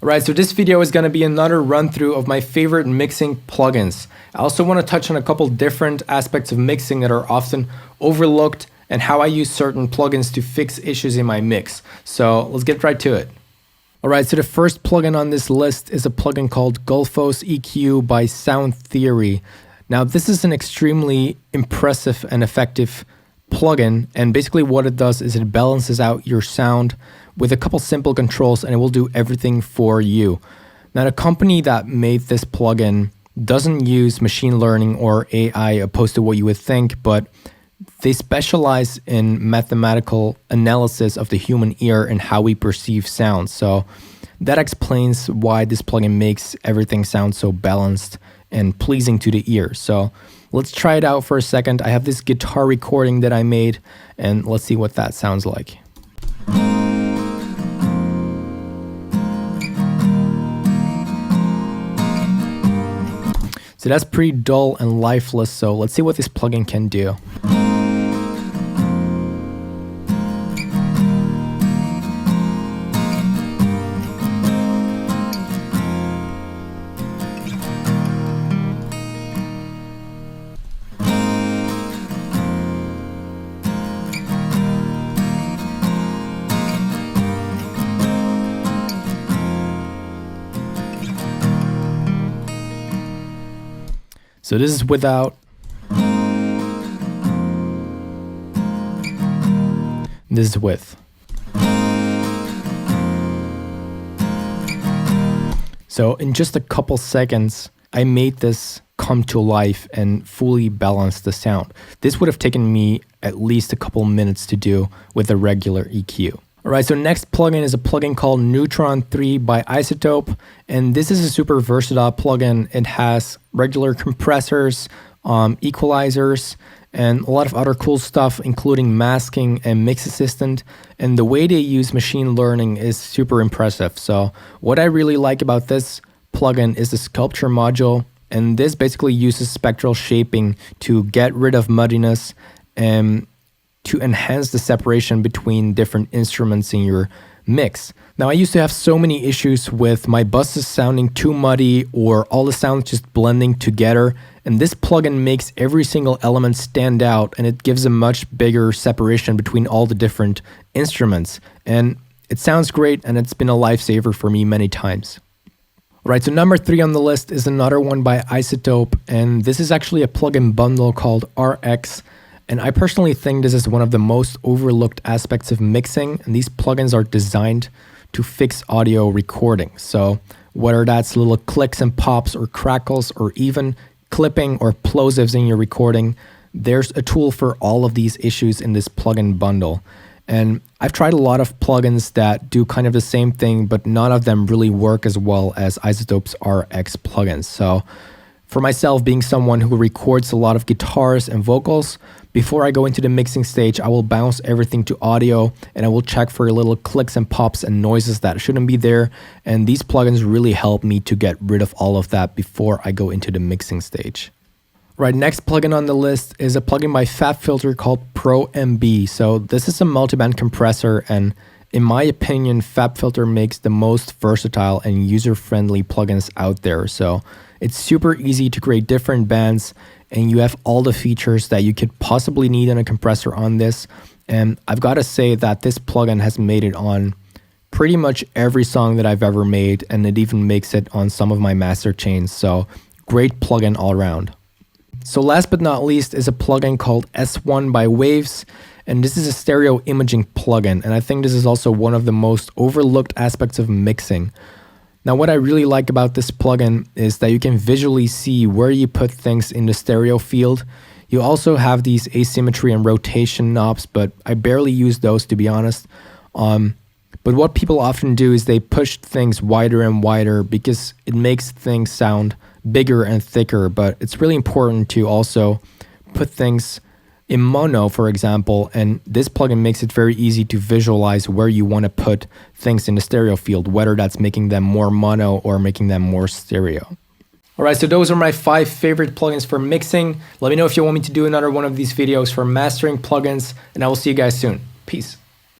Alright, so this video is going to be another run through of my favorite mixing plugins. I also want to touch on a couple different aspects of mixing that are often overlooked and how I use certain plugins to fix issues in my mix. So let's get right to it. Alright, so the first plugin on this list is a plugin called Gullfoss EQ by Sound Theory. Now this is an extremely impressive and effective plugin, and basically what it does is it balances out your sound with a couple simple controls and it will do everything for you. Now the company that made this plugin doesn't use machine learning or AI opposed to what you would think, but they specialize in mathematical analysis of the human ear and how we perceive sound. So that explains why this plugin makes everything sound so balanced and pleasing to the ear. So let's try it out for a second. I have this guitar recording that I made, and let's see what that sounds like. So that's pretty dull and lifeless, so let's see what this plugin can do. So this is without. This is with. So in just a couple seconds, I made this come to life and fully balance the sound. This would have taken me at least a couple minutes to do with a regular EQ. Alright, so next plugin is a plugin called Neutron 3 by Isotope, and this is a super versatile plugin. It has regular compressors, equalizers, and a lot of other cool stuff, including masking and mix assistant, and the way they use machine learning is super impressive. So what I really like about this plugin is the sculpture module, and this basically uses spectral shaping to get rid of muddiness and to enhance the separation between different instruments in your mix. Now I used to have so many issues with my buses sounding too muddy or all the sounds just blending together, and this plugin makes every single element stand out and it gives a much bigger separation between all the different instruments, and it sounds great and it's been a lifesaver for me many times. Right, so number 3 on the list is another one by Isotope, and this is actually a plugin bundle called RX. And I personally think this is one of the most overlooked aspects of mixing, and these plugins are designed to fix audio recording. So whether that's little clicks and pops or crackles or even clipping or plosives in your recording, there's a tool for all of these issues in this plugin bundle. And I've tried a lot of plugins that do kind of the same thing, but none of them really work as well as Isotope's RX plugins. So for myself, being someone who records a lot of guitars and vocals, before I go into the mixing stage, I will bounce everything to audio and I will check for little clicks and pops and noises that shouldn't be there. And these plugins really help me to get rid of all of that before I go into the mixing stage. Right, next plugin on the list is a plugin by Fabfilter called Pro-MB. So this is a multiband compressor, and in my opinion, Fabfilter makes the most versatile and user-friendly plugins out there. So it's super easy to create different bands, and you have all the features that you could possibly need in a compressor on this. And I've got to say that this plugin has made it on pretty much every song that I've ever made, and it even makes it on some of my master chains. So great plugin all around. So last but not least is a plugin called S1 by Waves, and this is a stereo imaging plugin, and I think this is also one of the most overlooked aspects of mixing. Now what I really like about this plugin is that you can visually see where you put things in the stereo field. You also have these asymmetry and rotation knobs, but I barely use those, to be honest. But what people often do is they push things wider and wider because it makes things sound bigger and thicker, but it's really important to also put things in mono, for example, and this plugin makes it very easy to visualize where you want to put things in the stereo field, whether that's making them more mono or making them more stereo. Alright, so those are my 5 favorite plugins for mixing. Let me know if you want me to do another one of these videos for mastering plugins, and I will see you guys soon. Peace.